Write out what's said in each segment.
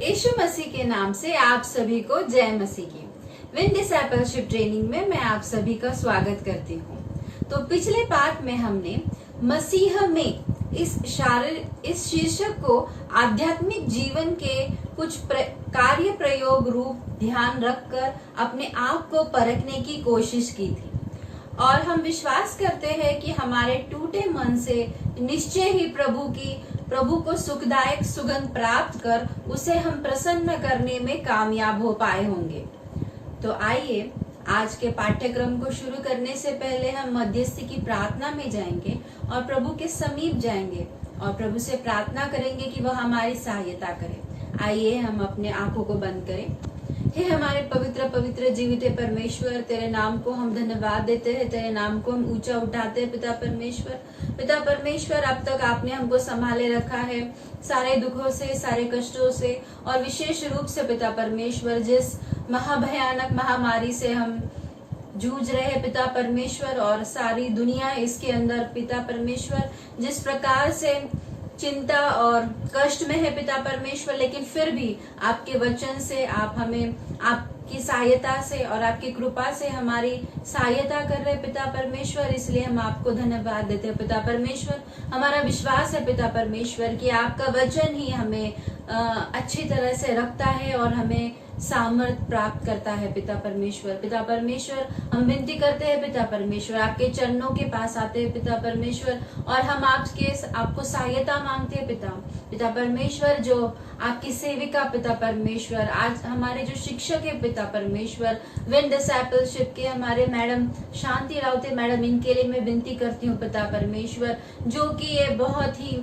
यीशु मसीह के नाम से आप सभी को जय मसीह की। विन डिसाइपलशिप ट्रेनिंग में मैं आप सभी का स्वागत करती हूँ। तो पिछले पाठ में हमने मसीह में इस शीर्षक को आध्यात्मिक जीवन के कुछ कार्य प्रयोग रूप ध्यान रखकर अपने आप को परखने की कोशिश की थी और हम विश्वास करते हैं कि हमारे टूटे मन से निश्चय ही प्रभु को सुखदायक सुगंध प्राप्त कर उसे हम प्रसन्न करने में कामयाब हो पाए होंगे। तो आइए आज के पाठ्यक्रम को शुरू करने से पहले हम मध्यस्थी की प्रार्थना में जाएंगे और प्रभु के समीप जाएंगे और प्रभु से प्रार्थना करेंगे कि वह हमारी सहायता करे। आइए हम अपने आंखों को बंद करें। हे हमारे पवित्र पवित्र जीवित परमेश्वर, तेरे नाम को हम धन्यवाद देते हैं, तेरे नाम को हम ऊंचा उठाते हैं। पिता परमेश्वर, अब तक आपने हमको संभाले रखा है सारे दुखों से, सारे कष्टों से और विशेष रूप से पिता परमेश्वर जिस महाभयानक महामारी से हम जूझ रहे हैं पिता परमेश्वर और सारी दुनिया इसके अंदर पिता परमेश्वर जिस प्रकार से चिंता और कष्ट में है पिता परमेश्वर, लेकिन फिर भी आपके वचन से आप हमें आपकी सहायता से और आपकी कृपा से हमारी सहायता कर रहे पिता परमेश्वर, इसलिए हम आपको धन्यवाद देते हैं पिता परमेश्वर। हमारा विश्वास है पिता परमेश्वर कि आपका वचन ही हमें अच्छी तरह से रखता है और हमें सामर्थ प्राप्त करता है पिता परमेश्वर, हम विनती करते हैं पिता परमेश्वर, आपके चरणों के पास आते हैं पिता परमेश्वर और हम आपको सहायता मांगते हैं पिता परमेश्वर। जो आपकी सेविका पिता परमेश्वर, आज हमारे जो शिक्षक है पिता परमेश्वर, विन डिसाइपलशिप के हमारे मैडम शांति राउते मैडम, इनके लिए मैं विनती करती हूँ पिता परमेश्वर, जो कि ये बहुत ही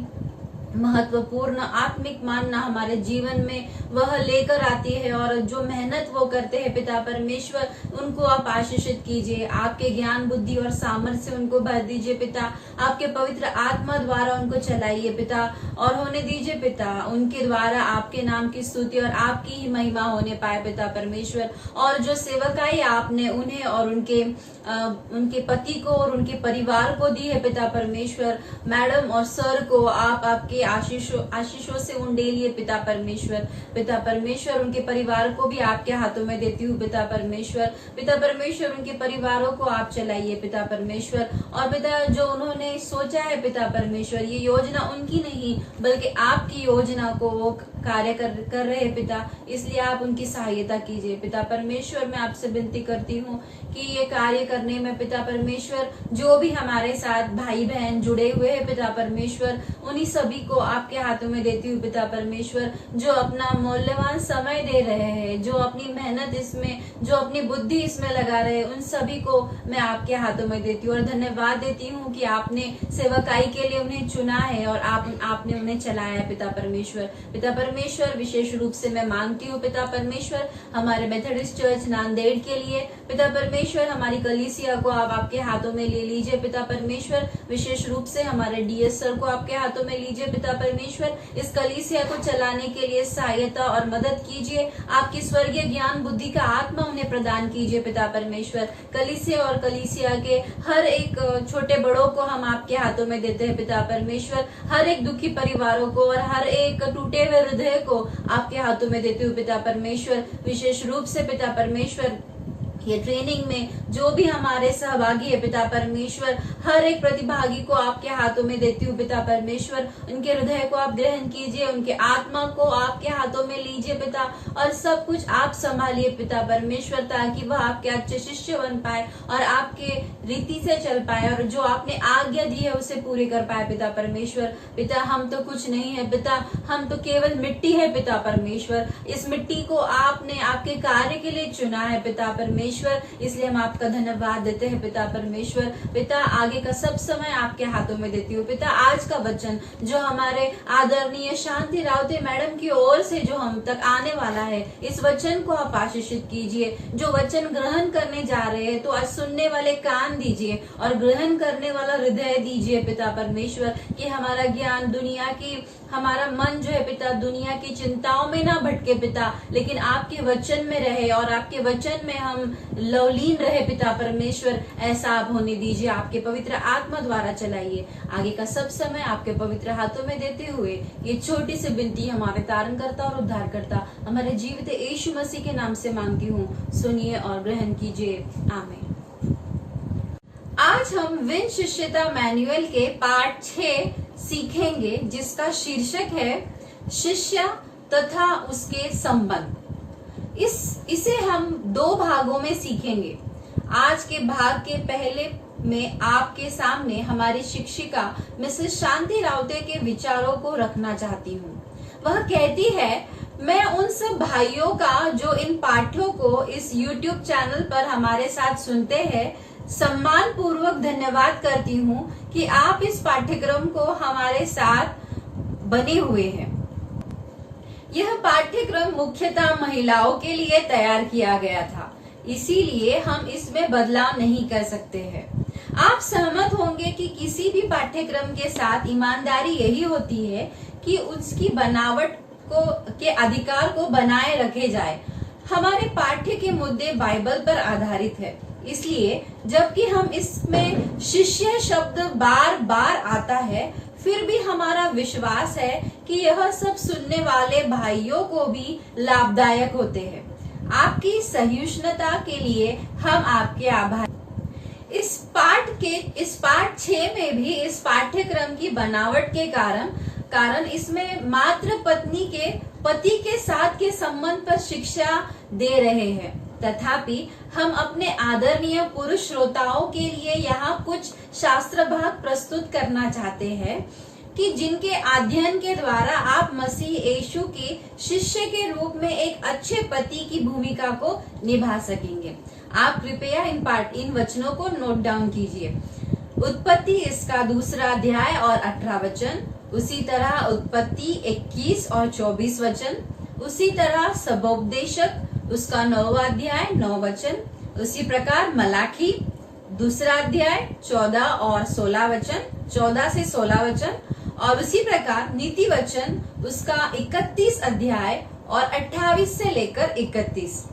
महत्वपूर्ण आत्मिक मानना हमारे जीवन में वह लेकर आती है और जो मेहनत वो करते हैं पिता परमेश्वर, उनको आप आशीषित कीजिए, आपके ज्ञान बुद्धि और सामर्थ्य से उनको भर दीजिए पिता, आपके पवित्र आत्मा द्वारा उनको चलाइए पिता और होने दीजिए पिता, उनके द्वारा आपके नाम की स्तुति और आपकी ही महिमा होने पाए पिता परमेश्वर। और जो सेवकाई आपने उन्हें और उनके पति को और उनके परिवार को दी है पिता परमेश्वर, मैडम और सर को आप आपके आशीषों से उंडेलिए पिता परमेश्वर, उनके परिवार को भी आपके हाथों में देती हूँ पिता परमेश्वर, उनके परिवारों को आप चलाइए पिता परमेश्वर। और पिता जो उन्होंने सोचा है पिता परमेश्वर, ये योजना उनकी नहीं बल्कि आपकी योजना को वो कार्य कर रहे हैं पिता, इसलिए आप उनकी सहायता कीजिए पिता परमेश्वर। मैं आपसे विनती करती हूँ कि ये कार्य करने में पिता परमेश्वर जो भी हमारे साथ भाई बहन जुड़े हुए हैं पिता परमेश्वर, उन्हीं सभी को आपके हाथों में देती हूँ पिता परमेश्वर, जो अपना मूल्यवान समय दे रहे हैं, जो अपनी मेहनत इसमें, जो अपनी बुद्धि इसमें लगा रहे हैं, उन सभी को मैं आपके हाथों में देती हूँ और धन्यवाद देती हूँ कि आपने सेवकाई के लिए उन्हें चुना है और आपने उन्हें चलाया है पिता परमेश्वर। विशेष रूप से मैं मांगती हूँ पिता परमेश्वर हमारे मेथोडिस्ट चर्च नांदेड़ के लिए पिता परमेश्वर, हमारी कलीसिया को आप आपके हाथों में ले लीजिए पिता परमेश्वर, विशेष रूप से हमारे डीएस सर को आपके हाथों में लीजिए पिता परमेश्वर, इस कलीसिया को चलाने के लिए सहायता और मदद कीजिए, आपकी स्वर्गीय ज्ञान बुद्धि का आत्मा उन्हें प्रदान कीजिए पिता परमेश्वर। कलीसिया और कलीसिया के हर एक छोटे बड़ों को हम आपके हाथों में देते हैं पिता परमेश्वर, हर एक दुखी परिवारों को और हर एक टूटे हुए हृदय को आपके हाथों में देते हुए पिता परमेश्वर, विशेष रूप से पिता परमेश्वर ये ट्रेनिंग में जो भी हमारे सहभागी है पिता परमेश्वर, हर एक प्रतिभागी को आपके हाथों में देती हूँ पिता परमेश्वर, उनके हृदय को आप ग्रहण कीजिए, उनके आत्मा को आपके हाथों में लीजिए पिता और सब कुछ आप संभालिए पिता परमेश्वर, ताकि वह आपके अच्छे शिष्य बन पाए और आपके रीति से चल पाए और जो आपने आज्ञा दी है उसे पूरी कर पाए पिता परमेश्वर। पिता हम तो कुछ नहीं है पिता, हम तो केवल मिट्टी है पिता परमेश्वर, इस मिट्टी को आपने आपके कार्य के लिए चुना है पिता परमेश्वर, इसलिए हम आपका धन्यवाद देते हैं पिता परमेश्वर। पिता आगे का सब समय आपके हाथों में देती हूँ पिता, आज का वचन जो हमारे आदरणीय शांति राउते मैडम की ओर से जो हम तक आने वाला है, इस वचन को आप आशीषित कीजिए, जो वचन ग्रहण करने जा रहे हैं तो आज सुनने वाले कान दीजिए और ग्रहण करने वाला हृदय दीजिए पिता परमेश्वर, कि हमारा ज्ञान दुनिया की हमारा मन जो है पिता दुनिया की चिंताओं में ना भटके पिता, लेकिन आपके वचन में रहे और आपके वचन में हम लवलीन रहे पिता परमेश्वर। ऐसा आप होने दीजिए, आपके पवित्र आत्मा द्वारा चलाइए। आगे का सब समय आपके पवित्र हाथों में देते हुए ये छोटी सी विनती हमारे तारणकर्ता और उद्धारकर्ता हमारे जीवित यीशु मसीह के नाम से मांगती हूँ, सुनिए और ग्रहण कीजिए, आमीन। आज हम विन शिष्यता मैनुअल के पार्ट 6 सीखेंगे, जिसका शीर्षक है शिष्य तथा उसके संबंध। इसे हम 2 भागों में सीखेंगे। आज के भाग के पहले में आपके सामने हमारी शिक्षिका मिसेस शांति राउते के विचारों को रखना चाहती हूँ। वह कहती है, मैं उन सब भाइयों का जो इन पाठों को इस YouTube चैनल पर हमारे साथ सुनते हैं सम्मान पूर्वक धन्यवाद करती हूँ कि आप इस पाठ्यक्रम को हमारे साथ बने हुए हैं। यह पाठ्यक्रम मुख्यतः महिलाओं के लिए तैयार किया गया था, इसीलिए हम इसमें बदलाव नहीं कर सकते हैं। आप सहमत होंगे कि किसी भी पाठ्यक्रम के साथ ईमानदारी यही होती है कि उसकी बनावट के अधिकार को बनाए रखे जाए। हमारे पाठ्य के मुद्दे बाइबल पर आधारित है, इसलिए जबकि हम इसमें शिष्य शब्द बार बार आता है, फिर भी हमारा विश्वास है कि यह सब सुनने वाले भाइयों को भी लाभदायक होते हैं। आपकी सहिष्णुता के लिए हम आपके आभारी। इस पाठ 6 में भी इस पाठ्यक्रम की बनावट के कारण इसमें मात्र पत्नी के पति के साथ के संबंध पर शिक्षा दे रहे हैं। तथापि हम अपने आदरणीय पुरुष श्रोताओं के लिए यहाँ कुछ शास्त्र भाग प्रस्तुत करना चाहते हैं कि जिनके अध्ययन के द्वारा आप मसीह यीशु के शिष्य के रूप में एक अच्छे पति की भूमिका को निभा सकेंगे। आप कृपया इन वचनों को नोट डाउन कीजिए। उत्पत्ति इसका 2 अध्याय और 18 वचन, उसी तरह उत्पत्ति 21 और 24 वचन, उसी तरह सबोपदेशक उसका 9वां अध्याय 9 वचन, उसी प्रकार मलाकी 2 अध्याय 14 और 16 वचन, 14 से 16 वचन, और उसी प्रकार नीति वचन उसका 31 अध्याय और 28 से लेकर 31,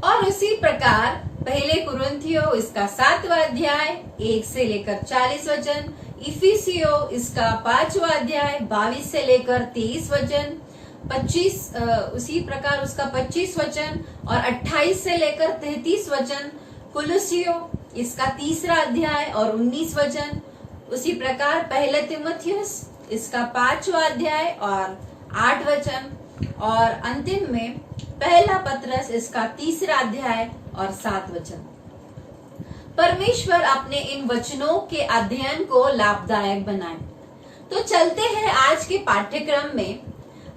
और उसी प्रकार पहले कुरिन्थियों इसका 7वां अध्याय 1 से लेकर 40 वचन, इफिसियों इसका 5वां अध्याय 22 से लेकर 23 वचन, 25 उसी प्रकार उसका 25 वचन और 28 से लेकर 33 वचन, कुलुसियों इसका 3 अध्याय और 19 वचन, उसी प्रकार पहले तीमुथियुस इसका 5वां अध्याय और 8 वचन, और अंतिम में पहला पत्रस इसका 3 अध्याय और 7 वचन। परमेश्वर अपने इन वचनों के अध्ययन को लाभदायक बनाए। तो चलते हैं आज के पाठ्यक्रम में।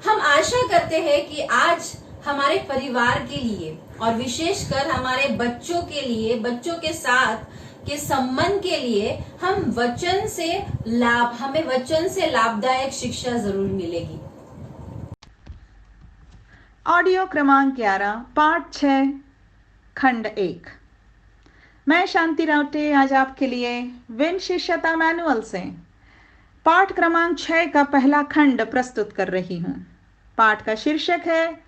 हम आशा करते हैं कि आज हमारे परिवार के लिए और विशेषकर हमारे बच्चों के लिए, बच्चों के साथ के संबंध के लिए हमें वचन से लाभदायक शिक्षा जरूर मिलेगी। ऑडियो क्रमांक 11 पार्ट 6 खंड 1। मैं शांति राउते आज आपके लिए विन शिष्यता मैनुअल से पाठ क्रमांक 6 का पहला खंड प्रस्तुत कर रही हूं। पाठ का शीर्षक है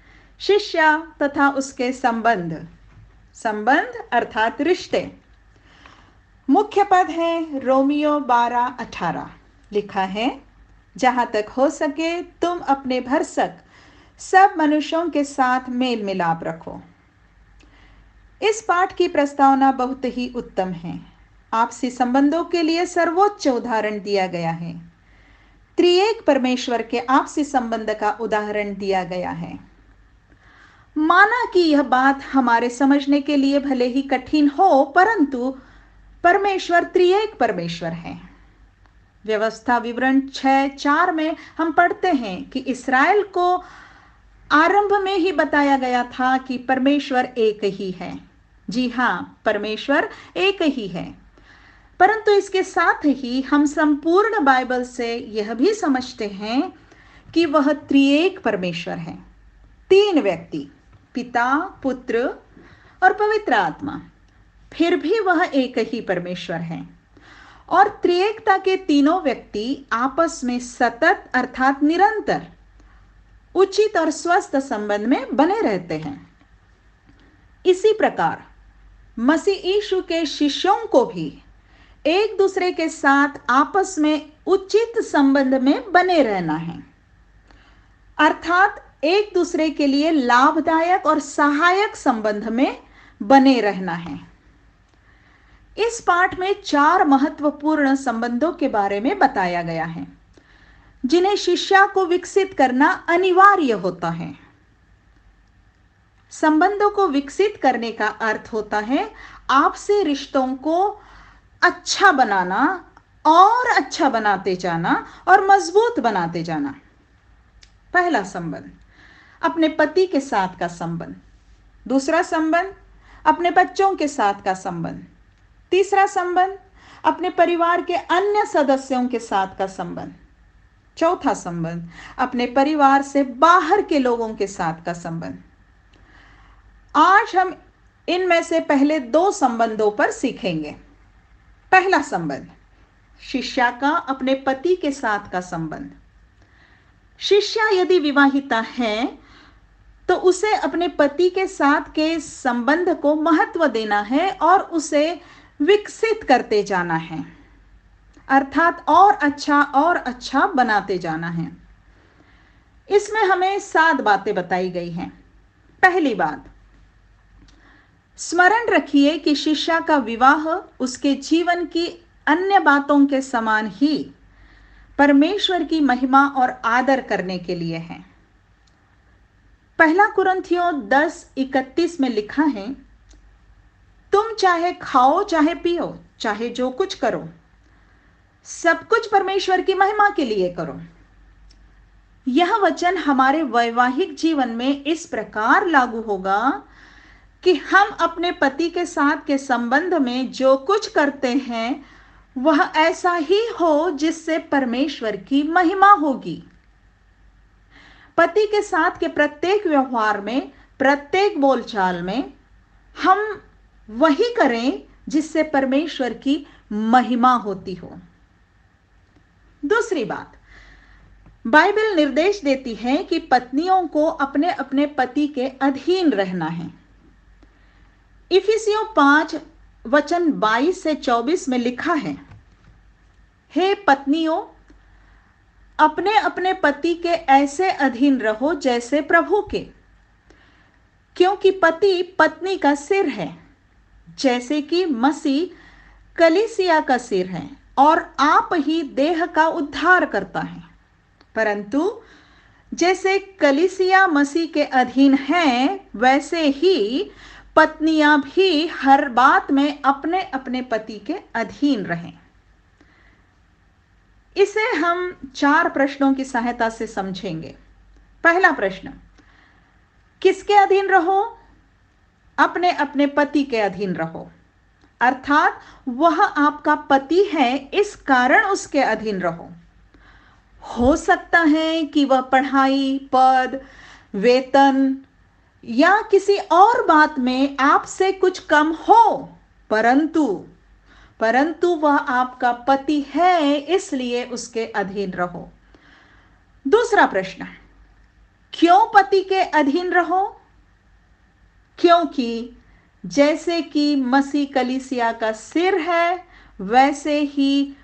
शिष्य तथा उसके संबंध। संबंध अर्थात रिश्ते। मुख्य पद है रोमियो 12:18। लिखा है, जहां तक हो सके तुम अपने भरसक सब मनुष्यों के साथ मेल मिलाप रखो। इस पाठ की प्रस्तावना बहुत ही उत्तम है। आपसी संबंधों के लिए सर्वोच्च उदाहरण दिया गया है। त्रिएक परमेश्वर के आपसी संबंध का उदाहरण दिया गया है। माना कि यह बात हमारे समझने के लिए भले ही कठिन हो, परंतु परमेश्वर त्रिएक परमेश्वर है। व्यवस्था विवरण 6:4 में हम पढ़ते हैं कि इस्राएल को आरंभ में ही बताया गया था कि परमेश्वर एक ही है। जी हाँ, परमेश्वर एक ही है। परंतु इसके साथ ही हम संपूर्ण बाइबल से यह भी समझते हैं कि वह त्रिएक परमेश्वर है। 3 व्यक्ति, पिता, पुत्र और पवित्र आत्मा, फिर भी वह एक ही परमेश्वर है। और त्रिएकता के तीनों व्यक्ति आपस में सतत अर्थात निरंतर उचित और स्वस्थ संबंध में बने रहते हैं। इसी प्रकार मसीह यीशु के शिष्यों को भी एक दूसरे के साथ आपस में उचित संबंध में बने रहना है, अर्थात एक दूसरे के लिए लाभदायक और सहायक संबंध में बने रहना है। इस पाठ में 4 महत्वपूर्ण संबंधों के बारे में बताया गया है जिन्हें शिष्य को विकसित करना अनिवार्य होता है। संबंधों को विकसित करने का अर्थ होता है आपसी रिश्तों को अच्छा बनाना और अच्छा बनाते जाना और मजबूत बनाते जाना। पहला संबंध अपने पति के साथ का संबंध, दूसरा संबंध अपने बच्चों के साथ का संबंध, तीसरा संबंध अपने परिवार के अन्य सदस्यों के साथ का संबंध, चौथा संबंध अपने परिवार से बाहर के लोगों के साथ का संबंध। आज हम इनमें से पहले 2 संबंधों पर सीखेंगे। पहला संबंध शिष्या का अपने पति के साथ का संबंध। शिष्या यदि विवाहिता है तो उसे अपने पति के साथ के संबंध को महत्व देना है और उसे विकसित करते जाना है, अर्थात और अच्छा बनाते जाना है। इसमें हमें 7 बातें बताई गई हैं। पहली बात, स्मरण रखिए कि शिष्या का विवाह उसके जीवन की अन्य बातों के समान ही परमेश्वर की महिमा और आदर करने के लिए है। पहला कुरिन्थियों 10:31 में लिखा है, तुम चाहे खाओ चाहे पियो चाहे जो कुछ करो, सब कुछ परमेश्वर की महिमा के लिए करो। यह वचन हमारे वैवाहिक जीवन में इस प्रकार लागू होगा कि हम अपने पति के साथ के संबंध में जो कुछ करते हैं वह ऐसा ही हो जिससे परमेश्वर की महिमा होगी। पति के साथ के प्रत्येक व्यवहार में, प्रत्येक बोलचाल में हम वही करें जिससे परमेश्वर की महिमा होती हो। दूसरी बात, बाइबल निर्देश देती है कि पत्नियों को अपने अपने पति के अधीन रहना है। इफिसियों 5:22 से 24 में लिखा है, हे पत्नियों, अपने अपने पति के ऐसे अधीन रहो जैसे प्रभु के, क्योंकि पति पत्नी का सिर है, जैसे कि मसीह कलीसिया का सिर है और आप ही देह का उद्धार करता है। परंतु जैसे कलीसिया मसीह के अधीन है, वैसे ही पत्नियां भी हर बात में अपने अपने पति के अधीन रहें। इसे हम 4 प्रश्नों की सहायता से समझेंगे। पहला प्रश्न, किसके अधीन रहो? अपने अपने पति के अधीन रहो, अर्थात वह आपका पति है, इस कारण उसके अधीन रहो। हो सकता है कि वह पढ़ाई, पद, वेतन या किसी और बात में आपसे कुछ कम हो, परंतु वह आपका पति है, इसलिए उसके अधीन रहो। दूसरा प्रश्न, क्यों पति के अधीन रहो? क्योंकि जैसे कि मसीह कलीसिया का सिर है, वैसे ही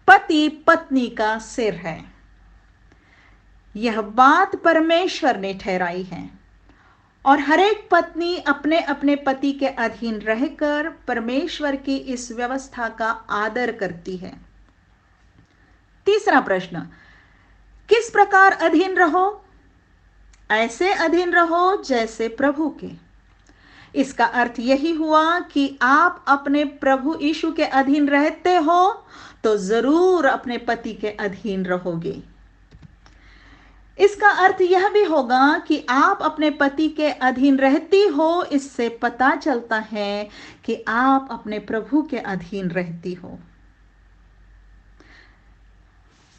पति पत्नी का सिर है। यह बात परमेश्वर ने ठहराई है और हर एक पत्नी अपने अपने पति के अधीन रहकर परमेश्वर की इस व्यवस्था का आदर करती है। तीसरा प्रश्न, किस प्रकार अधीन रहो? ऐसे अधीन रहो जैसे प्रभु के। इसका अर्थ यही हुआ कि आप अपने प्रभु यीशु के अधीन रहते हो तो जरूर अपने पति के अधीन रहोगे। इसका अर्थ यह भी होगा कि आप अपने पति के अधीन रहती हो, इससे पता चलता है कि आप अपने प्रभु के अधीन रहती हो।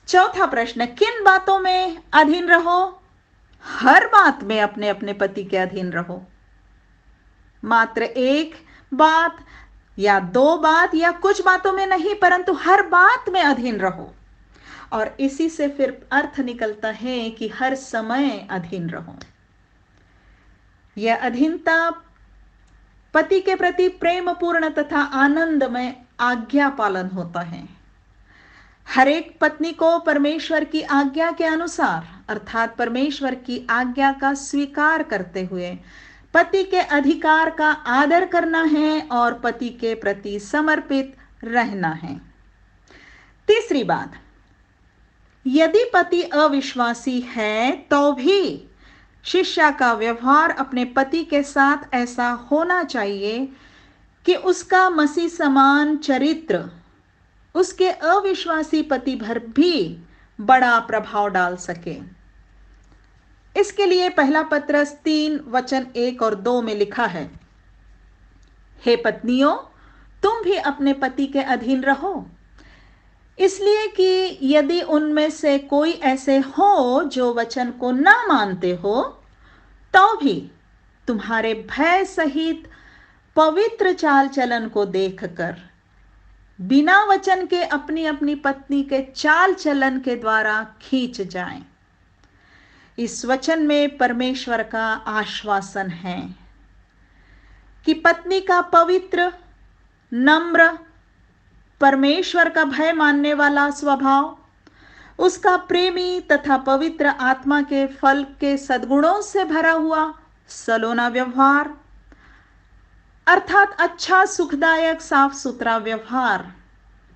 चौथा प्रश्न, किन बातों में अधीन रहो? हर बात में अपने अपने पति के अधीन रहो। मात्र एक बात या दो बात या कुछ बातों में नहीं, परंतु हर बात में अधीन रहो। और इसी से फिर अर्थ निकलता है कि हर समय अधीन रहो। यह अधीनता पति के प्रति प्रेम पूर्ण तथा आनंदमय आज्ञा पालन होता है। हर एक पत्नी को परमेश्वर की आज्ञा के अनुसार अर्थात परमेश्वर की आज्ञा का स्वीकार करते हुए पति के अधिकार का आदर करना है और पति के प्रति समर्पित रहना है। तीसरी बात, यदि पति अविश्वासी है तो भी शिष्या का व्यवहार अपने पति के साथ ऐसा होना चाहिए कि उसका मसीह समान चरित्र उसके अविश्वासी पति पर भी बड़ा प्रभाव डाल सके। इसके लिए पहला पत्रस 3:1-2 में लिखा है, हे पत्नियों, तुम भी अपने पति के अधीन रहो, इसलिए कि यदि उनमें से कोई ऐसे हो जो वचन को ना मानते हो, तो भी तुम्हारे भय सहित पवित्र चाल चलन को देखकर बिना वचन के अपनी अपनी पत्नी के चाल चलन के द्वारा खींच जाएं। इस वचन में परमेश्वर का आश्वासन है कि पत्नी का पवित्र, नम्र, परमेश्वर का भय मानने वाला स्वभाव, उसका प्रेमी तथा पवित्र आत्मा के फल के सद्गुणों से भरा हुआ सलोना व्यवहार अर्थात अच्छा, सुखदायक, साफ सुथरा व्यवहार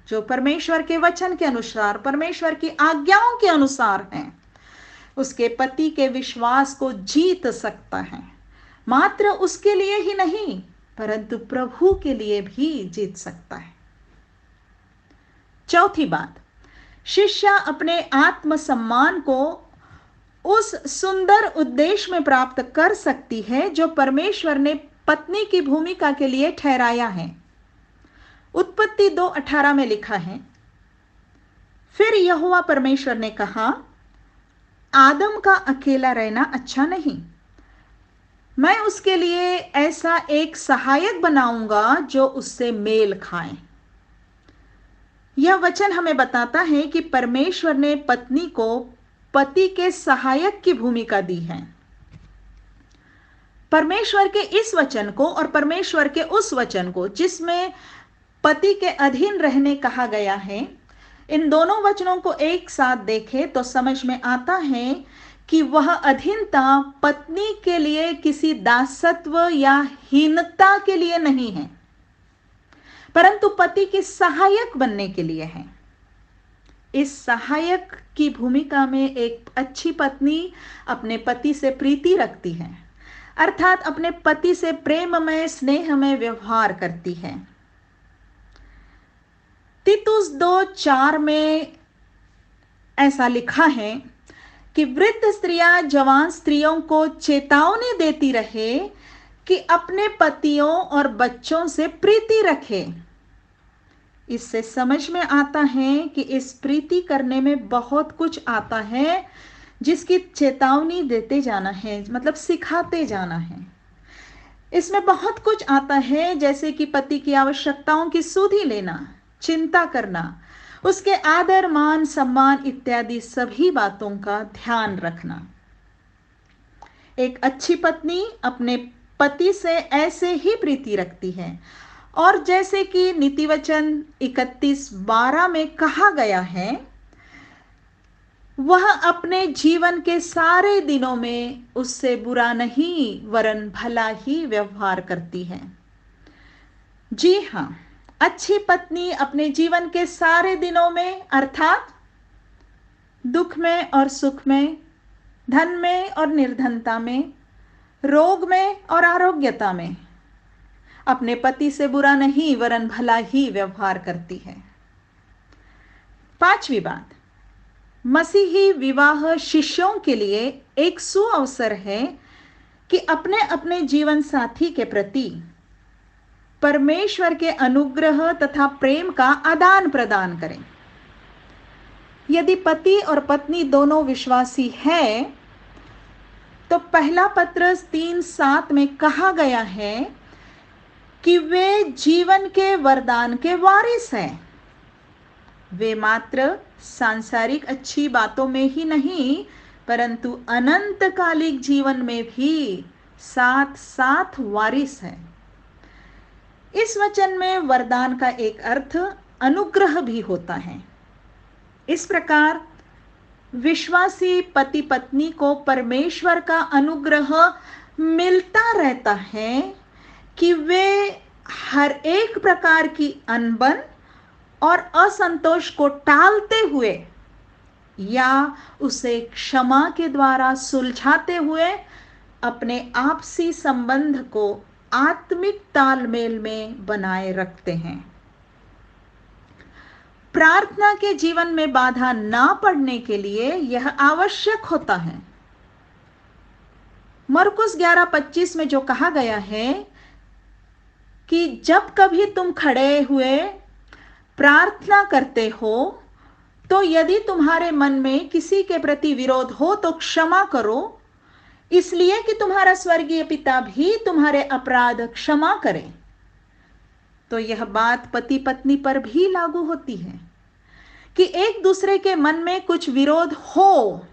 जो परमेश्वर के वचन के अनुसार, परमेश्वर की आज्ञाओं के अनुसार है, उसके पति के विश्वास को जीत सकता है। मात्र उसके लिए ही नहीं परंतु प्रभु के लिए भी जीत सकता है। चौथी बात, शिष्या अपने आत्मसम्मान को उस सुंदर उद्देश्य में प्राप्त कर सकती है जो परमेश्वर ने पत्नी की भूमिका के लिए ठहराया है। उत्पत्ति 2:18 में लिखा है, फिर यहोवा परमेश्वर ने कहा, आदम का अकेला रहना अच्छा नहीं, मैं उसके लिए ऐसा एक सहायक बनाऊंगा जो उससे मेल खाए। यह वचन हमें बताता है कि परमेश्वर ने पत्नी को पति के सहायक की भूमिका दी है। परमेश्वर के इस वचन को और परमेश्वर के उस वचन को जिसमें पति के अधीन रहने कहा गया है, इन दोनों वचनों को एक साथ देखें तो समझ में आता है कि वह अधीनता पत्नी के लिए किसी दासत्व या हीनता के लिए नहीं है, परंतु पति के सहायक बनने के लिए है। इस सहायक की भूमिका में एक अच्छी पत्नी अपने पति से प्रीति रखती है, अर्थात अपने पति से प्रेममय, स्नेहमय व्यवहार करती है। तीतुस 2:4 में ऐसा लिखा है कि वृद्ध स्त्रियां जवान स्त्रियों को चेतावनी देती रहे कि अपने पतियों और बच्चों से प्रीति रखे। इससे समझ में आता है कि इस प्रीति करने में बहुत कुछ आता है जिसकी चेतावनी देते जाना है, मतलब सिखाते जाना है। इसमें बहुत कुछ आता है जैसे कि पति की आवश्यकताओं की सुधि लेना, चिंता करना, उसके आदर, मान, सम्मान इत्यादि सभी बातों का ध्यान रखना। एक अच्छी पत्नी अपने पति से ऐसे ही प्रीति रखती है और जैसे कि नीतिवचन 31:12 में कहा गया है, वह अपने जीवन के सारे दिनों में उससे बुरा नहीं वरन भला ही व्यवहार करती है। जी हां, अच्छी पत्नी अपने जीवन के सारे दिनों में अर्थात दुख में और सुख में, धन में और निर्धनता में, रोग में और आरोग्यता में अपने पति से बुरा नहीं वरन भला ही व्यवहार करती है। पांचवी बात, मसीही विवाह शिष्यों के लिए एक सुअवसर है कि अपने अपने जीवन साथी के प्रति परमेश्वर के अनुग्रह तथा प्रेम का आदान प्रदान करें। यदि पति और पत्नी दोनों विश्वासी हैं, तो पहला पत्रस 3:7 में कहा गया है कि वे जीवन के वरदान के वारिस हैं। वे मात्र सांसारिक अच्छी बातों में ही नहीं, परंतु अनंतकालिक जीवन में भी साथ साथ वारिस है। इस वचन में वरदान का एक अर्थ अनुग्रह भी होता है। इस प्रकार विश्वासी पति पत्नी को परमेश्वर का अनुग्रह मिलता रहता है कि वे हर एक प्रकार की अनबन और असंतोष को टालते हुए या उसे क्षमा के द्वारा सुलझाते हुए अपने आपसी संबंध को आत्मिक तालमेल में बनाए रखते हैं। प्रार्थना के जीवन में बाधा ना पड़ने के लिए यह आवश्यक होता है। मरकुस 11:25 में जो कहा गया है कि जब कभी तुम खड़े हुए प्रार्थना करते हो तो यदि तुम्हारे मन में किसी के प्रति विरोध हो तो क्षमा करो, इसलिए कि तुम्हारा स्वर्गीय पिता भी तुम्हारे अपराध क्षमा करे। तो यह बात पति पत्नी पर भी लागू होती है कि एक दूसरे के मन में कुछ विरोध हो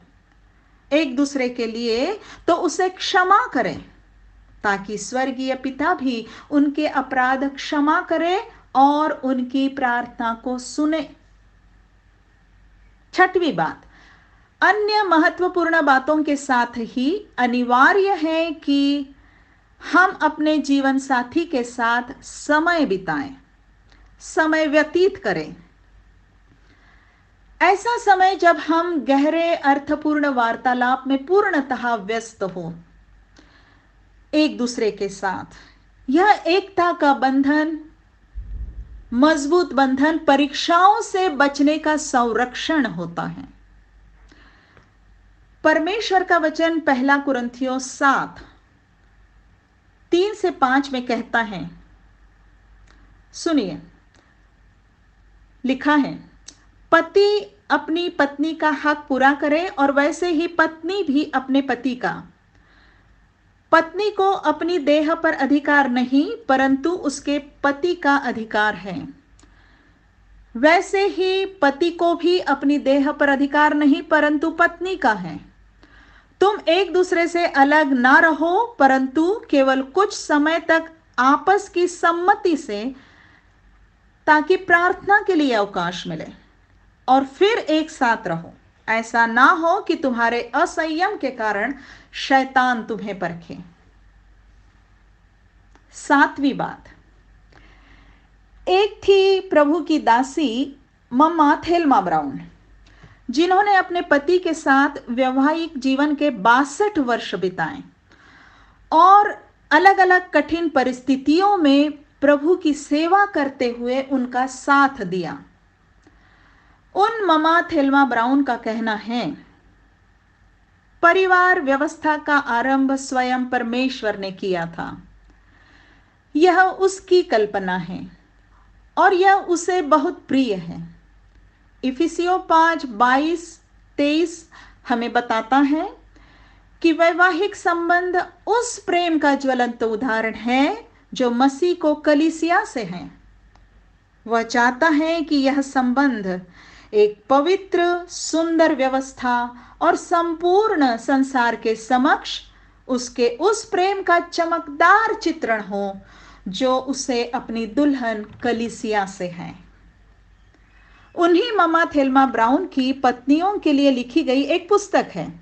एक दूसरे के लिए तो उसे क्षमा करें, ताकि स्वर्गीय पिता भी उनके अपराध क्षमा करे और उनकी प्रार्थना को सुने। छठवीं बात, अन्य महत्वपूर्ण बातों के साथ ही अनिवार्य है कि हम अपने जीवन साथी के साथ समय बिताएं, समय व्यतीत करें। ऐसा समय जब हम गहरे अर्थपूर्ण वार्तालाप में पूर्णतः व्यस्त हो एक दूसरे के साथ। यह एकता का बंधन, मजबूत बंधन परीक्षाओं से बचने का संरक्षण होता है। परमेश्वर का वचन 1 कुरिन्थियों 7:3-5 में कहता है, सुनिए, लिखा है, पति अपनी पत्नी का हक पूरा करे और वैसे ही पत्नी भी अपने पति का। पत्नी को अपनी देह पर अधिकार नहीं, परंतु उसके पति का अधिकार है। वैसे ही पति को भी अपनी देह पर अधिकार नहीं, परंतु पत्नी का है। तुम एक दूसरे से अलग ना रहो, परंतु केवल कुछ समय तक आपस की सम्मति से, ताकि प्रार्थना के लिए अवकाश मिले, और फिर एक साथ रहो। ऐसा ना हो कि तुम्हारे असंयम के कारण शैतान तुम्हें परखे। सातवीं बात, एक थी प्रभु की दासी मम्मा थेल्मा ब्राउन, जिन्होंने अपने पति के साथ वैवाहिक जीवन के 62 वर्ष बिताए और अलग अलग कठिन परिस्थितियों में प्रभु की सेवा करते हुए उनका साथ दिया। उन मम्मा थेल्मा ब्राउन का कहना है, परिवार व्यवस्था का आरंभ स्वयं परमेश्वर ने किया था। यह उसकी कल्पना है और यह उसे बहुत प्रिय है। इफिसियों 5:22-23 हमें बताता है कि वैवाहिक संबंध उस प्रेम का ज्वलंत उदाहरण है जो मसीह को कलीसिया से है। वह चाहता है कि यह संबंध एक पवित्र, सुंदर व्यवस्था और संपूर्ण संसार के समक्ष उसके उस प्रेम का चमकदार चित्रण हो जो उसे अपनी दुल्हन कलीसिया से है। उन्हीं मम्मा थेल्मा ब्राउन की पत्नियों के लिए लिखी गई एक पुस्तक है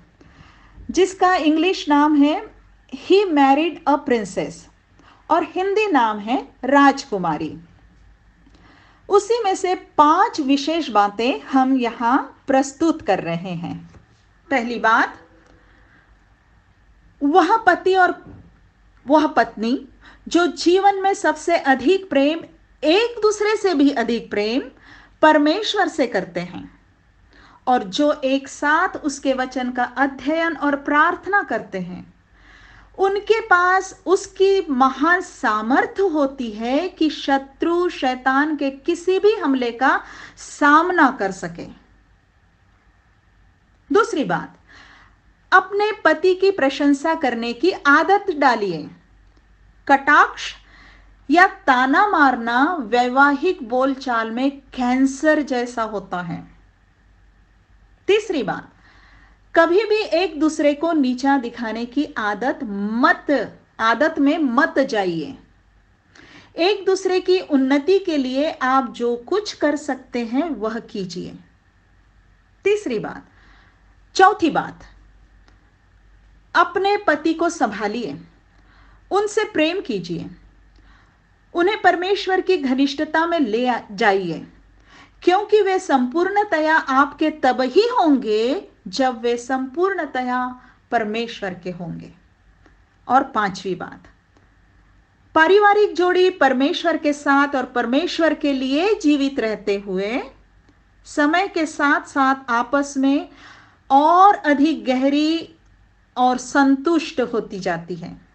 जिसका इंग्लिश नाम है ही मैरिड अ प्रिंसेस और हिंदी नाम है राजकुमारी। उसी में से 5 विशेष बातें हम यहां प्रस्तुत कर रहे हैं। पहली बात, वह पति और वह पत्नी जो जीवन में सबसे अधिक प्रेम, एक दूसरे से भी अधिक प्रेम परमेश्वर से करते हैं और जो एक साथ उसके वचन का अध्ययन और प्रार्थना करते हैं, उनके पास उसकी महान सामर्थ्य होती है कि शत्रु शैतान के किसी भी हमले का सामना कर सके। दूसरी बात, अपने पति की प्रशंसा करने की आदत डालिए। कटाक्ष या ताना मारना वैवाहिक बोलचाल में कैंसर जैसा होता है। तीसरी बात, कभी भी एक दूसरे को नीचा दिखाने की आदत में मत जाइए। एक दूसरे की उन्नति के लिए आप जो कुछ कर सकते हैं वह कीजिए। तीसरी बात। चौथी बात, अपने पति को संभालिए, उनसे प्रेम कीजिए, उन्हें परमेश्वर की घनिष्ठता में ले जाइए, क्योंकि वे संपूर्णतया आपके तब ही होंगे जब वे संपूर्णतया परमेश्वर के होंगे। और पांचवी बात, पारिवारिक जोड़ी परमेश्वर के साथ और परमेश्वर के लिए जीवित रहते हुए समय के साथ साथ आपस में और अधिक गहरी और संतुष्ट होती जाती है।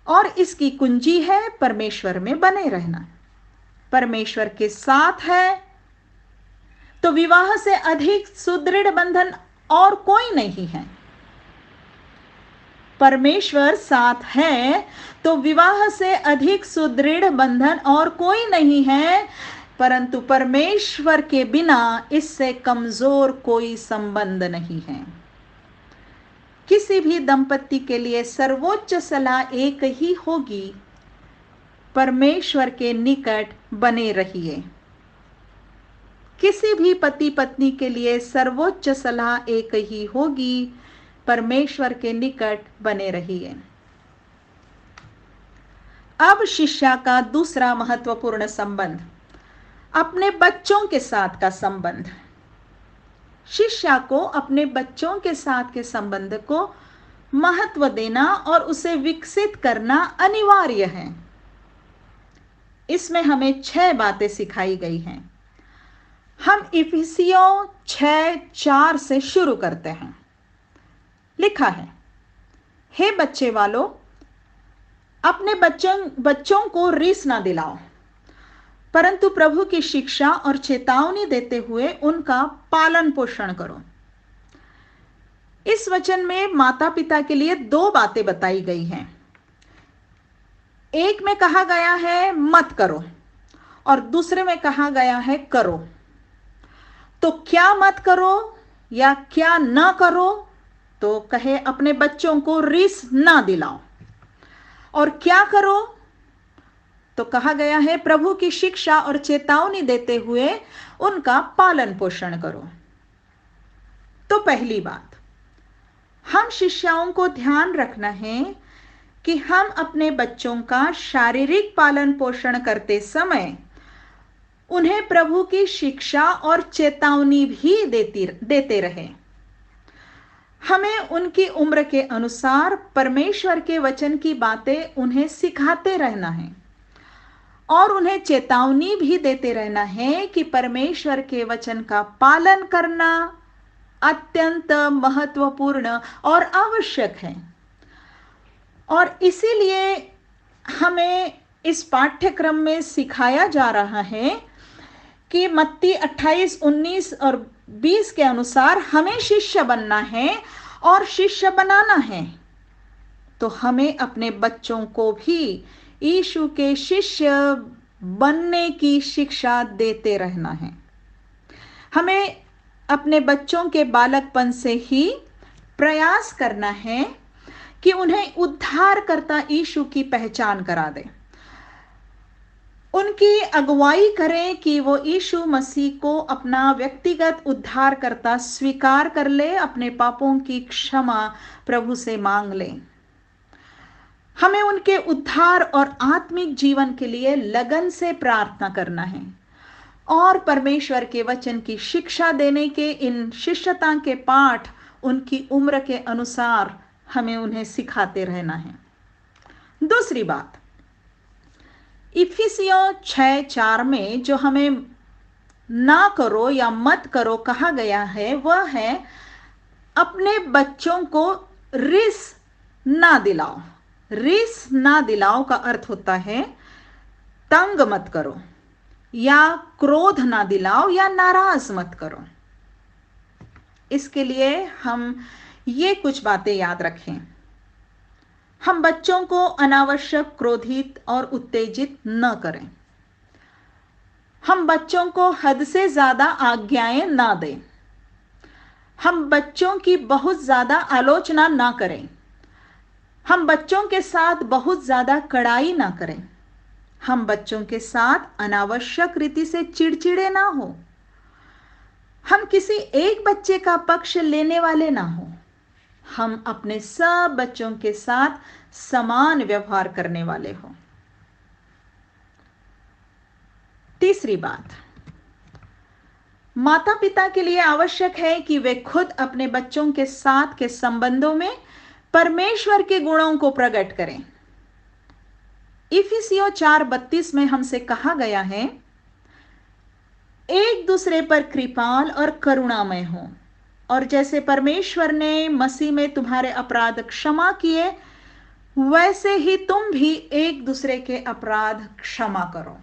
और इसकी कुंजी है परमेश्वर में बने रहना। परमेश्वर के साथ है तो विवाह से अधिक सुदृढ़ बंधन और कोई नहीं है। परमेश्वर साथ है तो विवाह से अधिक सुदृढ़ बंधन और कोई नहीं है, परंतु परमेश्वर के बिना इससे कमजोर कोई संबंध नहीं है। किसी भी दंपति के लिए सर्वोच्च सलाह एक ही होगी, परमेश्वर के निकट बने रहिए। किसी भी पति पत्नी के लिए सर्वोच्च सलाह एक ही होगी, परमेश्वर के निकट बने रहिए। अब शिष्या का दूसरा महत्वपूर्ण संबंध, अपने बच्चों के साथ का संबंध। शिष्या को अपने बच्चों के साथ के संबंध को महत्व देना और उसे विकसित करना अनिवार्य है। इसमें हमें 6 बातें सिखाई गई हैं। हम इफिसियों 6:4 से शुरू करते हैं। लिखा है, हे बच्चे वालों, अपने बच्चों को रीस ना दिलाओ, परंतु प्रभु की शिक्षा और चेतावनी देते हुए उनका पालन पोषण करो। इस वचन में माता पिता के लिए 2 बातें बताई गई हैं। एक में कहा गया है मत करो और दूसरे में कहा गया है करो। तो क्या मत करो या क्या ना करो? तो कहे अपने बच्चों को रीस ना दिलाओ। और क्या करो? तो कहा गया है प्रभु की शिक्षा और चेतावनी देते हुए उनका पालन पोषण करो। तो पहली बात, हम शिष्याओं को ध्यान रखना है कि हम अपने बच्चों का शारीरिक पालन पोषण करते समय उन्हें प्रभु की शिक्षा और चेतावनी भी देते रहे। हमें उनकी उम्र के अनुसार परमेश्वर के वचन की बातें उन्हें सिखाते रहना है और उन्हें चेतावनी भी देते रहना है कि परमेश्वर के वचन का पालन करना अत्यंत महत्वपूर्ण और आवश्यक है। और इसीलिए हमें इस पाठ्यक्रम में सिखाया जा रहा है कि मत्ती 28, 19 और 20 के अनुसार हमें शिष्य बनना है और शिष्य बनाना है। तो हमें अपने बच्चों को भी यीशु के शिष्य बनने की शिक्षा देते रहना है। हमें अपने बच्चों के बालकपन से ही प्रयास करना है कि उन्हें उद्धारकर्ता यीशु की पहचान करा दें, उनकी अगुवाई करें कि वो यीशु मसीह को अपना व्यक्तिगत उद्धारकर्ता स्वीकार कर ले, अपने पापों की क्षमा प्रभु से मांग लें। हमें उनके उद्धार और आत्मिक जीवन के लिए लगन से प्रार्थना करना है और परमेश्वर के वचन की शिक्षा देने के इन शिष्यता के पाठ उनकी उम्र के अनुसार हमें उन्हें सिखाते रहना है। दूसरी बात, इफिसियों 6:4 में जो हमें ना करो या मत करो कहा गया है वह है अपने बच्चों को रिस ना दिलाओ। रिस ना दिलाओ का अर्थ होता है तंग मत करो या क्रोध ना दिलाओ या नाराज मत करो। इसके लिए हम ये कुछ बातें याद रखें। हम बच्चों को अनावश्यक क्रोधित और उत्तेजित न करें। हम बच्चों को हद से ज्यादा आज्ञाएं ना दें। हम बच्चों की बहुत ज्यादा आलोचना ना करें। हम बच्चों के साथ बहुत ज्यादा कड़ाई ना करें। हम बच्चों के साथ अनावश्यक रीति से चिड़चिड़े ना हो। हम किसी एक बच्चे का पक्ष लेने वाले ना हो। हम अपने सब बच्चों के साथ समान व्यवहार करने वाले हो। तीसरी बात, माता पिता के लिए आवश्यक है कि वे खुद अपने बच्चों के साथ के संबंधों में परमेश्वर के गुणों को प्रकट करें। इफिसियों 4:32 में हमसे कहा गया है, एक दूसरे पर कृपाल और करुणामय हो, और जैसे परमेश्वर ने मसीह में तुम्हारे अपराध क्षमा किए, वैसे ही तुम भी एक दूसरे के अपराध क्षमा करो।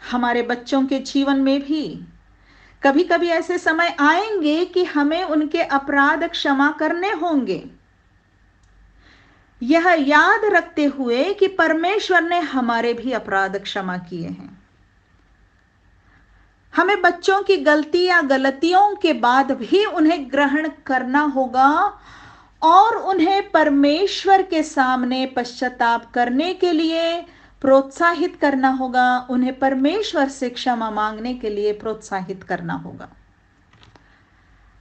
हमारे बच्चों के जीवन में भी कभी कभी ऐसे समय आएंगे कि हमें उनके अपराध क्षमा करने होंगे, यह याद रखते हुए कि परमेश्वर ने हमारे भी अपराध क्षमा किए हैं। हमें बच्चों की गलती या गलतियों के बाद भी उन्हें ग्रहण करना होगा और उन्हें परमेश्वर के सामने पश्चाताप करने के लिए प्रोत्साहित करना होगा। उन्हें परमेश्वर से क्षमा मांगने के लिए प्रोत्साहित करना होगा।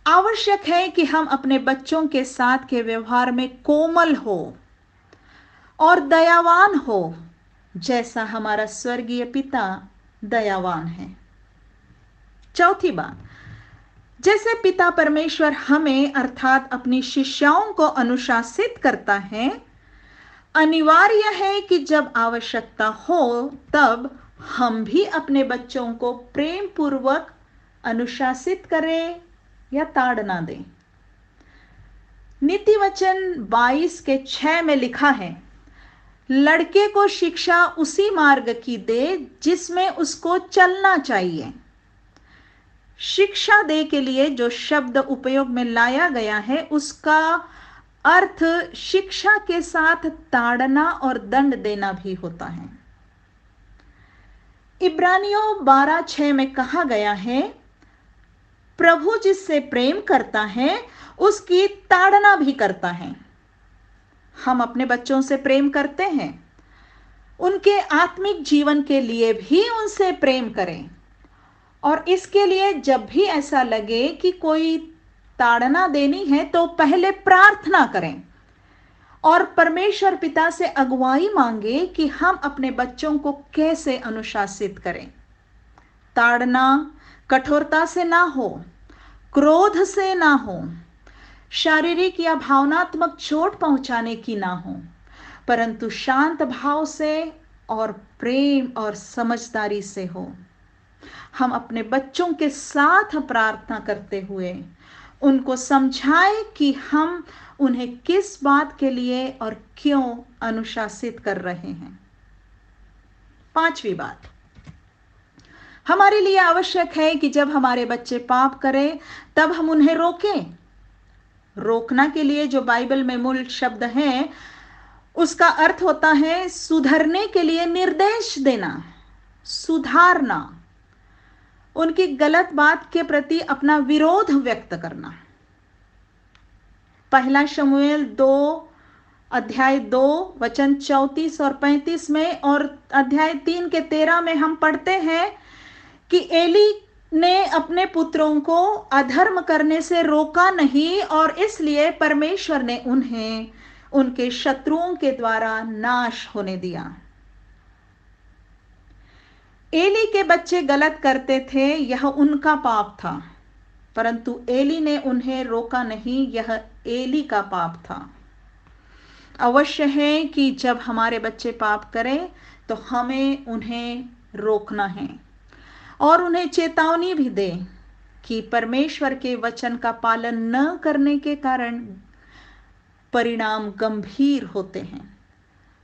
आवश्यक है कि हम अपने बच्चों के साथ के व्यवहार में कोमल हो और दयावान हो, जैसा हमारा स्वर्गीय पिता दयावान है। चौथी बात, जैसे पिता परमेश्वर हमें अर्थात अपनी शिष्याओं को अनुशासित करता है, अनिवार्य है कि जब आवश्यकता हो तब हम भी अपने बच्चों को प्रेम पूर्वक अनुशासित करें या ताड़ना दें। नीति वचन 22:6 में लिखा है, लड़के को शिक्षा उसी मार्ग की दे जिसमें उसको चलना चाहिए। शिक्षा दे के लिए जो शब्द उपयोग में लाया गया है, उसका अर्थ शिक्षा के साथ ताड़ना और दंड देना भी होता है। इब्रानियों 12:6 में कहा गया है, प्रभु जिससे प्रेम करता है उसकी ताड़ना भी करता है। हम अपने बच्चों से प्रेम करते हैं, उनके आत्मिक जीवन के लिए भी उनसे प्रेम करें, और इसके लिए जब भी ऐसा लगे कि कोई ताड़ना देनी है तो पहले प्रार्थना करें और परमेश्वर पिता से अगुवाई मांगे कि हम अपने बच्चों को कैसे अनुशासित करें। ताड़ना कठोरता से ना हो, क्रोध से ना हो, शारीरिक या भावनात्मक चोट पहुंचाने की ना हो, परंतु शांत भाव से और प्रेम और समझदारी से हो। हम अपने बच्चों के साथ प्रार्थना करते हुए उनको समझाएं कि हम उन्हें किस बात के लिए और क्यों अनुशासित कर रहे हैं। पांचवी बात, हमारे लिए आवश्यक है कि जब हमारे बच्चे पाप करें तब हम उन्हें रोकें। रोकना के लिए जो बाइबल में मूल शब्द है, उसका अर्थ होता है सुधरने के लिए निर्देश देना, सुधारना, उनकी गलत बात के प्रति अपना विरोध व्यक्त करना। पहला शमूएल 2:2 और 35 में और अध्याय 3:13 में हम पढ़ते हैं कि एली ने अपने पुत्रों को अधर्म करने से रोका नहीं, और इसलिए परमेश्वर ने उन्हें उनके शत्रुओं के द्वारा नाश होने दिया। एली के बच्चे गलत करते थे, यह उनका पाप था, परंतु एली ने उन्हें रोका नहीं, यह एली का पाप था। अवश्य है कि जब हमारे बच्चे पाप करें तो हमें उन्हें रोकना है और उन्हें चेतावनी भी दें कि परमेश्वर के वचन का पालन न करने के कारण परिणाम गंभीर होते हैं।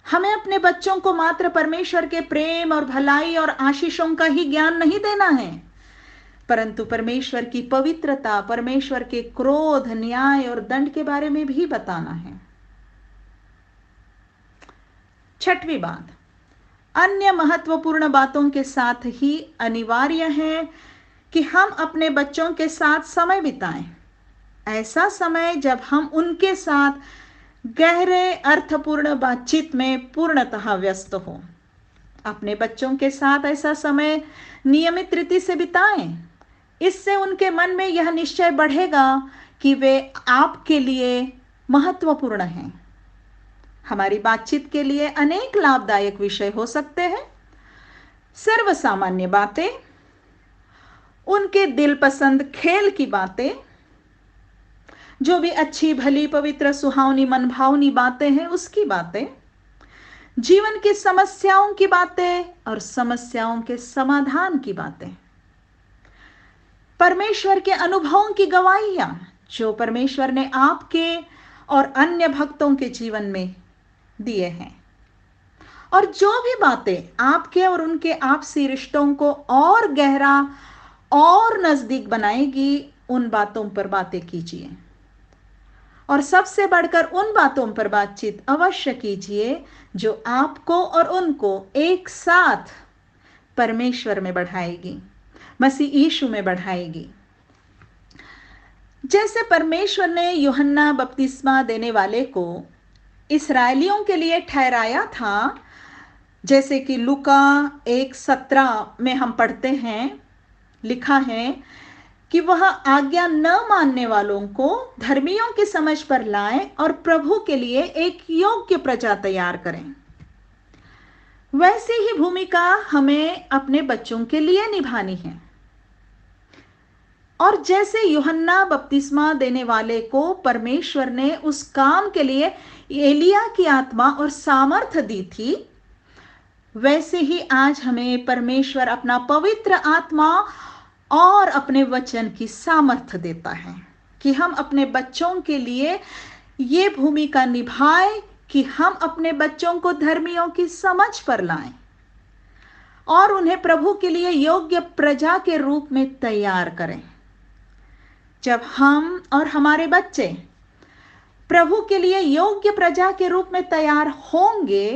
हमें अपने बच्चों को मात्र परमेश्वर के प्रेम और भलाई और आशीषों का ही ज्ञान नहीं देना है, परंतु परमेश्वर की पवित्रता, परमेश्वर के क्रोध, न्याय और दंड के बारे में भी बताना है। छठवीं बात, अन्य महत्वपूर्ण बातों के साथ ही अनिवार्य है कि हम अपने बच्चों के साथ समय बिताएं। ऐसा समय जब हम उनके साथ गहरे अर्थपूर्ण बातचीत में पूर्णतः व्यस्त हो। अपने बच्चों के साथ ऐसा समय नियमित रीति से बिताएं। इससे उनके मन में यह निश्चय बढ़ेगा कि वे आपके लिए महत्वपूर्ण हैं। हमारी बातचीत के लिए अनेक लाभदायक विषय हो सकते हैं। सर्वसामान्य बातें, उनके दिल पसंद खेल की बातें, जो भी अच्छी भली पवित्र सुहावनी मनभावनी बातें हैं उसकी बातें, जीवन की समस्याओं की बातें और समस्याओं के समाधान की बातें, परमेश्वर के अनुभवों की गवाहियां जो परमेश्वर ने आपके और अन्य भक्तों के जीवन में दिए हैं, और जो भी बातें आपके और उनके आपसी रिश्तों को और गहरा और नजदीक बनाएगी, उन बातों पर बातें कीजिए। और सबसे बढ़कर उन बातों पर बातचीत अवश्य कीजिए जो आपको और उनको एक साथ परमेश्वर में बढ़ाएगी, मसीह यीशु में बढ़ाएगी। जैसे परमेश्वर ने यूहन्ना बपतिस्मा देने वाले को इस्राएलियों के लिए ठहराया था, जैसे कि लूका 1:17 में हम पढ़ते हैं, लिखा है कि वह आज्ञा न मानने वालों को धर्मियों की समझ पर लाएं और प्रभु के लिए एक योग्य प्रजा तैयार करें। वैसी ही भूमिका हमें अपने बच्चों के लिए निभानी है। और जैसे यूहन्ना बपतिस्मा देने वाले को परमेश्वर ने उस काम के लिए एलिया की आत्मा और सामर्थ्य दी थी, वैसे ही आज हमें परमेश्वर अपना पवित्र आत्मा और अपने वचन की सामर्थ्य देता है कि हम अपने बच्चों के लिए ये भूमिका निभाएं कि हम अपने बच्चों को धर्मियों की समझ पर लाएं और उन्हें प्रभु के लिए योग्य प्रजा के रूप में तैयार करें। जब हम और हमारे बच्चे प्रभु के लिए योग्य प्रजा के रूप में तैयार होंगे,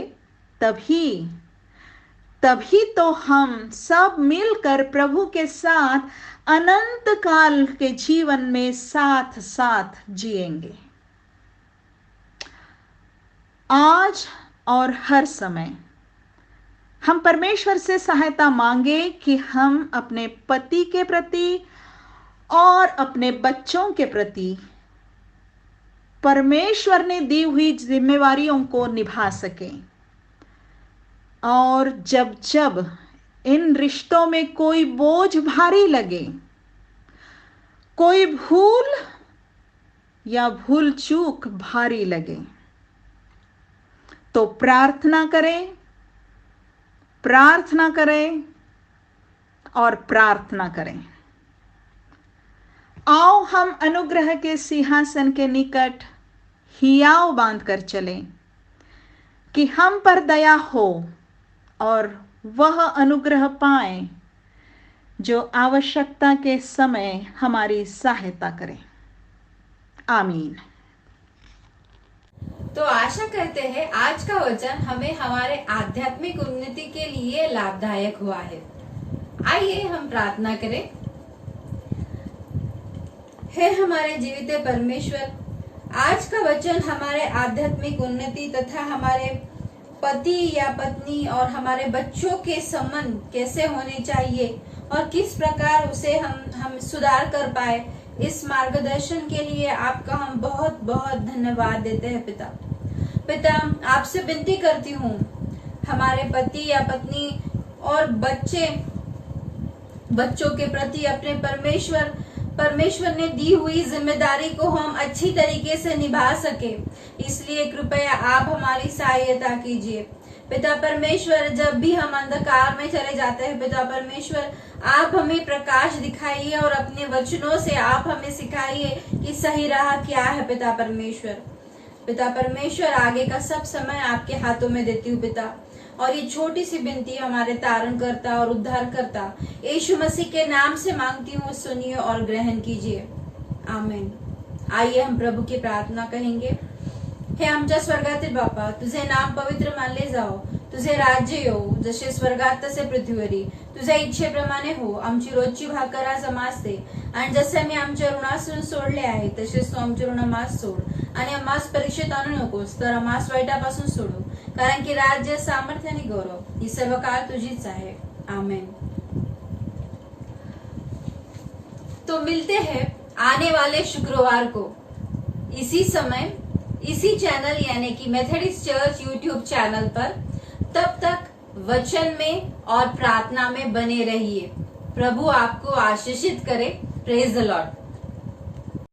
तभी तो हम सब मिलकर प्रभु के साथ अनंत काल के जीवन में साथ साथ जिएंगे। आज और हर समय हम परमेश्वर से सहायता मांगे कि हम अपने पति के प्रति और अपने बच्चों के प्रति परमेश्वर ने दी हुई जिम्मेवारियों को निभा सकें। और जब जब इन रिश्तों में कोई बोझ भारी लगे, कोई भूल या भूल चूक भारी लगे, तो प्रार्थना करें और प्रार्थना करें। आओ हम अनुग्रह के सिंहासन के निकट हियाव बांधकर चलें कि हम पर दया हो और वह अनुग्रह पाएं जो आवश्यकता के समय हमारी सहायता करें। आमीन। तो आशा करते हैं आज का वचन हमें हमारे आध्यात्मिक उन्नति के लिए लाभदायक हुआ है। आइए हम प्रार्थना करें। हे हमारे जीवित परमेश्वर, आज का वचन हमारे आध्यात्मिक उन्नति तथा हमारे पति या पत्नी और हमारे बच्चों के संबंध कैसे होने चाहिए और किस प्रकार उसे हम सुधार कर पाए, इस मार्गदर्शन के लिए आपका हम बहुत बहुत धन्यवाद देते हैं। पिता, आपसे विनती करती हूँ, हमारे पति या पत्नी और बच्चों के प्रति अपने परमेश्वर ने दी हुई जिम्मेदारी को हम अच्छी तरीके से निभा सके, इसलिए कृपया आप हमारी सहायता कीजिए। पिता परमेश्वर, जब भी हम अंधकार में चले जाते हैं, पिता परमेश्वर आप हमें प्रकाश दिखाइए और अपने वचनों से आप हमें सिखाइए कि सही राह क्या है। पिता परमेश्वर आगे का सब समय आपके हाथों में देती हूँ पिता, और ये छोटी सी विनती हमारे तारण करता और उद्धार करता यीशु मसीह के नाम से मांगती हूँ, सुनिए और ग्रहण कीजिए। आमीन। आइए हम प्रभु की प्रार्थना कहेंगे। हे आमच्या स्वर्गातील बापा, तुझे नाम पवित्र मानले जाओ, तुझे राज्य येऊ, जसे स्वर्गात तसे पृथ्वीवरी. तुझ्या इच्छेप्रमाणे हो. आमची रोजची भाकर आज आम्हास दे, आणि जसे आम्ही आमच्या ऋणासून सोडले आहे तसेच तू आमचे ऋण आम्हास सोड, आणि आम्हास परीक्षेत आणू नकोस, तर आम्हास वाईटापासून सोडू. कारण की राज्य, सामर्थ्य आणि गौरव ही सर्व काळ तुझीच आहे. आमेन. तो मिलते हैं आने वाले शुक्रवार को इसी समय, इसी चैनल यानी कि मेथोडिस्ट चर्च यूट्यूब चैनल पर. तब तक वचन में और प्रार्थना में बने रहिए. प्रभु आपको आशीषित करे. Praise the Lord.